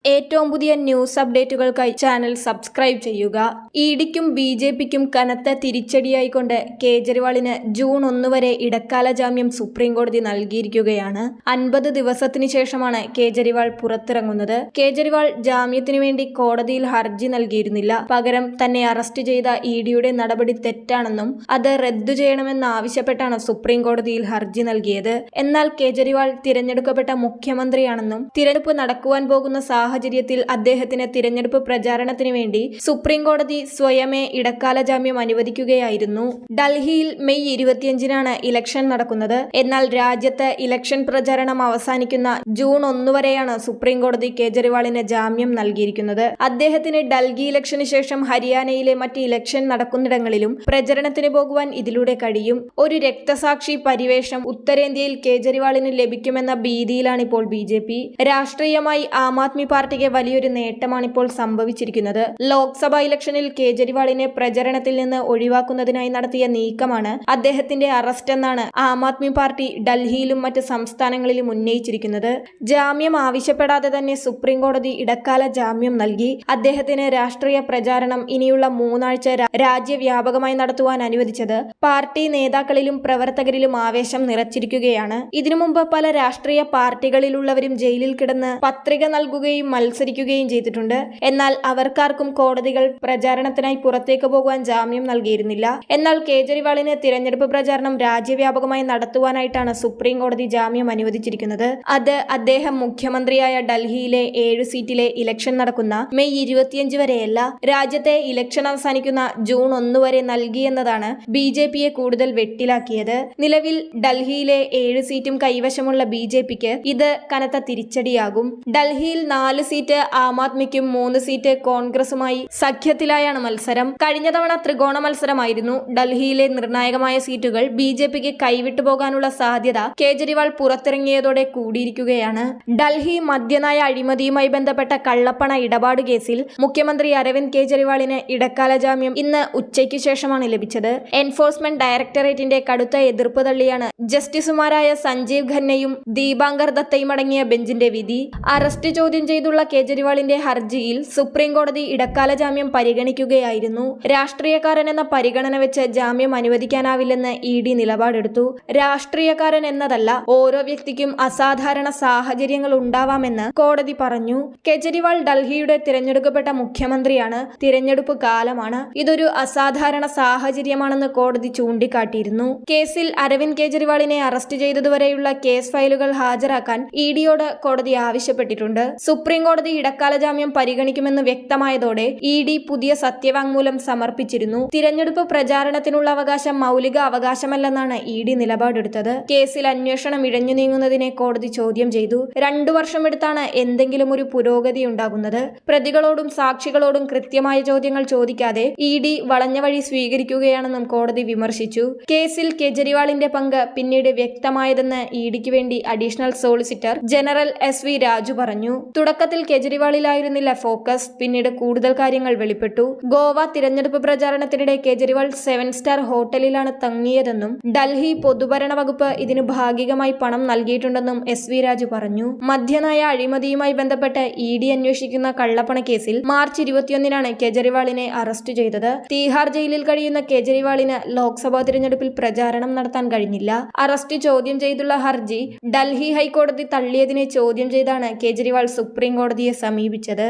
ഏറ്റവും പുതിയ news അപ്ഡേറ്റുകൾക്കായി channel subscribe ചെയ്യുക. ഇഡിക്കും ബിജെപിക്കും കനത്ത തിരിച്ചടിയായിക്കൊണ്ട് കേജ്രിവാളിന് ജൂൺ 1 വരെ ഇടക്കാല ജാമ്യം സുപ്രീംകോടതി നൽകിയിരിക്കുകയാണ്. 50 ദിവസത്തിന് ശേഷമാണ് കേജ്രിവാൾ പുറത്തിറങ്ങുന്നത്. കേജ്രിവാൾ ജാമ്യത്തിനു വേണ്ടി കോടതിയിൽ ഹർജി നൽകിയിരുന്നില്ല. പകരം തന്നെ അറസ്റ്റ് ചെയ്ത ഇഡിയുടെ നടപടി തെറ്റാണെന്നും അത് റദ്ദു ചെയ്യണമെന്നാവശ്യപ്പെട്ടാണ് സുപ്രീംകോടതിയിൽ ഹർജി നൽകിയത്. എന്നാൽ കേജ്രിവാൾ തിരഞ്ഞെടുക്കപ്പെട്ട മുഖ്യമന്ത്രിയാണെന്നും തിരഞ്ഞെടുപ്പ് നടക്കുവാൻ പോകുന്ന സാഹചര്യത്തിൽ അദ്ദേഹത്തിന് തിരഞ്ഞെടുപ്പ് പ്രചാരണത്തിന് വേണ്ടി സുപ്രീംകോടതി സ്വയമേ ഇടക്കാല ജാമ്യം അനുവദിക്കുകയായിരുന്നു. ഡൽഹിയിൽ മെയ് 25-നാണ് ഇലക്ഷൻ നടക്കുന്നത്. എന്നാൽ രാജ്യത്ത് ഇലക്ഷൻ പ്രചാരണം അവസാനിക്കുന്ന ജൂൺ 1 വരെയാണ് സുപ്രീംകോടതി കേജ്രിവാളിന് ജാമ്യം നൽകിയിരിക്കുന്നത്. അദ്ദേഹത്തിന് ഡൽഹി ഇലക്ഷന് ശേഷം ഹരിയാനയിലെ മറ്റ് ഇലക്ഷൻ നടക്കുന്നിടങ്ങളിലും പ്രചരണത്തിന് പോകുവാൻ ഇതിലൂടെ കഴിയും. ഒരു രക്തസാക്ഷി പരിവേഷം ഉത്തരേന്ത്യയിൽ കേജ്രിവാളിന് ലഭിക്കുമെന്ന ഭീതിയിലാണിപ്പോൾ ബിജെപി. രാഷ്ട്രീയമായി ആം ആദ്മി പാർട്ടിക്ക് വലിയൊരു നേട്ടമാണിപ്പോൾ സംഭവിച്ചിരിക്കുന്നത്. ലോക്സഭാ ഇലക്ഷനിൽ കേജ്രിവാളിനെ പ്രചരണത്തിൽ നിന്ന് ഒഴിവാക്കുന്നതിനായി നടത്തിയ നീക്കമാണ് അദ്ദേഹത്തിന്റെ അറസ്റ്റ് എന്നാണ് ആം ആദ്മി പാർട്ടി ഡൽഹിയിലും മറ്റ് സംസ്ഥാനങ്ങളിലും ഉന്നയിച്ചിരിക്കുന്നത്. ജാമ്യം ആവശ്യപ്പെടാതെ തന്നെ സുപ്രീംകോടതി ഇടക്കാല ജാമ്യം നൽകി. അദ്ദേഹത്തിന് രാഷ്ട്രീയ പ്രചാരണം ഇനിയുള്ള 3 ആഴ്ച രാജ്യവ്യാപകമായി നടത്തുവാൻ അനുവദിച്ചത് പാർട്ടി നേതാക്കളിലും പ്രവർത്തകരിലും ആവേശം നിറച്ചിരിക്കുകയാണ്. ഇതിനു മുമ്പ് പല രാഷ്ട്രീയ പാർട്ടികളിലുള്ളവരും ജയിലിൽ കിടന്ന് പത്രിക നൽകുകയും മത്സരിക്കുകയും ചെയ്തിട്ടുണ്ട്. എന്നാൽ അവർക്കാർക്കും കോടതികൾ പ്രചാരണത്തിനായി പുറത്തേക്ക് പോകുവാൻ ജാമ്യം നൽകിയിരുന്നില്ല. എന്നാൽ കേജ്രിവാളിന് തിരഞ്ഞെടുപ്പ് പ്രചാരണം രാജ്യവ്യാപകമായി നടത്തുവാനായിട്ടാണ് സുപ്രീം കോടതി ജാമ്യം അനുവദിച്ചിരിക്കുന്നത്. അത് അദ്ദേഹം മുഖ്യമന്ത്രിയായ ഡൽഹിയിലെ 7 സീറ്റിലെ ഇലക്ഷൻ നടക്കുന്ന മെയ് 25 വരെയല്ല, രാജ്യത്തെ ഇലക്ഷൻ അവസാനിക്കുന്ന ജൂൺ 1 വരെ നൽകിയെന്നതാണ് ബിജെപിയെ കൂടുതൽ വെട്ടിലാക്കിയത്. നിലവിൽ ഡൽഹിയിലെ 7 സീറ്റും കൈവശമുള്ള ബിജെപിക്ക് ഇത് കനത്ത തിരിച്ചടിയാകും. ഡൽഹിയിൽ 4 സീറ്റ് ആം ആദ്മിക്കും 3 സീറ്റ് കോൺഗ്രസുമായി സഖ്യത്തിലായാണ് മത്സരം. കഴിഞ്ഞ തവണ ത്രികോണ മത്സരമായിരുന്നു. ഡൽഹിയിലെ നിർണായകമായ സീറ്റുകൾ ബിജെപിക്ക് കൈവിട്ടു പോകാനുള്ള സാധ്യത കേജ്രിവാൾ പുറത്തിറങ്ങിയതോടെ കൂടിയിരിക്കുകയാണ്. ഡൽഹി മദ്യനയ അഴിമതിയുമായി ബന്ധപ്പെട്ട കള്ളപ്പണ ഇടപാട് കേസിൽ മുഖ്യമന്ത്രി അരവിന്ദ് കേജ്രിവാളിന് ഇടക്കാല ജാമ്യം ഇന്ന് ഉച്ചയ്ക്ക് ശേഷമാണ് ലഭിച്ചത്. എൻഫോഴ്സ്മെന്റ് ഡയറക്ടറേറ്റിന്റെ കടുത്ത എതിർപ്പ് തള്ളിയാണ് ജസ്റ്റിസുമാരായ സഞ്ജീവ് ഖന്നയും ദീപാങ്കർ ദത്തയും അടങ്ങിയ ബെഞ്ചിന്റെ വിധി. അറസ്റ്റ് ചോദ്യം ചെയ്തുള്ള കേജ്രിവാളിന്റെ ഹർജിയിൽ സുപ്രീം കോടതി ഇടക്കാല ജാമ്യം പരിഗണിക്കുകയായിരുന്നു. രാഷ്ട്രീയക്കാരൻ എന്ന പരിഗണന വെച്ച് ജാമ്യം അനുവദിക്കാനാവില്ലെന്ന് ഇഡി നിലപാടെടുത്തു. രാഷ്ട്രീയക്കാരൻ എന്നതല്ല, ഓരോ വ്യക്തിക്കും അസാധാരണ സാഹചര്യങ്ങൾ ഉണ്ടാവാമെന്ന് കോടതി പറഞ്ഞു. കേജ്രിവാൾ ഡൽഹിയുടെ തിരഞ്ഞെടുക്കപ്പെട്ട മുഖ്യമന്ത്രിയാണ്. തിരഞ്ഞെടുപ്പ് കാലമാണ്. ഇതൊരു അസാധാരണ സാഹചര്യമാണെന്ന് കോടതി ചൂണ്ടിക്കാട്ടിയിരുന്നു. കേസിൽ അരവിന്ദ് കേജ്രിവാളിനെ അറസ്റ്റ് ചെയ്തതുവരെയുള്ള കേസ് ഫയലുകൾ ഹാജരാക്കാൻ ഇഡിയോട് കോടതി ആവശ്യപ്പെട്ടിട്ടുണ്ട്. സുപ്രീം കോടതി ഇടക്കാല ജാമ്യം പരിഗണിക്കുമെന്ന് വ്യക്തമായതോടെ ഇഡി പുതിയ സത്യവാങ്മൂലം സമർപ്പിച്ചിരുന്നു. തിരഞ്ഞെടുപ്പ് പ്രചാരണത്തിനുള്ള അവകാശം മൗലിക അവകാശമല്ലെന്നാണ് ഇഡി നിലപാടെടുത്തത്. കേസിൽ അന്വേഷണം ഇഴഞ്ഞു നീങ്ങുന്നതിനെ കോടതി ചോദ്യം ചെയ്തു. 2 വർഷമെടുത്താണ് എന്തെങ്കിലും ഒരു പുരോഗതി ഉണ്ടാകുന്നത്. പ്രതികളോടും സാക്ഷികളോടും കൃത്യമായ ചോദ്യങ്ങൾ ചോദിക്കാതെ ഇഡി വളഞ്ഞ വഴി സ്വീകരിക്കുകയാണെന്നും കോടതി വിമർശിച്ചു. കേസിൽ കേജ്രിവാളിന്റെ പങ്ക് പിന്നീട് വ്യക്തമായതെന്ന് ഇഡിക്ക് വേണ്ടി additional solicitor general SV Raju പറഞ്ഞു. തുടക്കത്തിൽ കേജ്രിവാളിലായിരുന്നില്ല ഫോക്കസ്, പിന്നീട് കൂടുതൽ കാര്യങ്ങൾ വെളിപ്പെട്ടു. ഗോവ തിരഞ്ഞെടുപ്പ് പ്രചാരണത്തിനിടെ കേജ്രിവാൾ 7 സ്റ്റാർ ഹോട്ടലിലാണ് തങ്ങിയതെന്നും ഡൽഹി പൊതുഭരണ വകുപ്പ് ഇതിന് ഭാഗികമായി പണം നൽകിയിട്ടുണ്ടെന്നും SV രാജു പറഞ്ഞു. മദ്യനയ അഴിമതിയുമായി ബന്ധപ്പെട്ട് ഇഡി അന്വേഷിക്കുന്ന കള്ളപ്പണ കേസിൽ മാർച്ച് 21-നാണ് കേജ്രിവാളിനെ അറസ്റ്റ് ചെയ്തത്. തീഹാർ ജയിലിൽ കഴിയുന്ന കേജ്രിവാളിന് ലോക്സഭാ തിരഞ്ഞെടുപ്പിൽ പ്രചാരണം നടത്താൻ കഴിഞ്ഞില്ല. അറസ്റ്റ് ചോദ്യം ചെയ്തുള്ള ഹർജി ഡൽഹി ഹൈക്കോടതി തള്ളിയതിനെ ചോദ്യം ചെയ്താണ് കേജ്രിവാൾ സുപ്രീം കോടതിയെ സമീപിച്ചത്.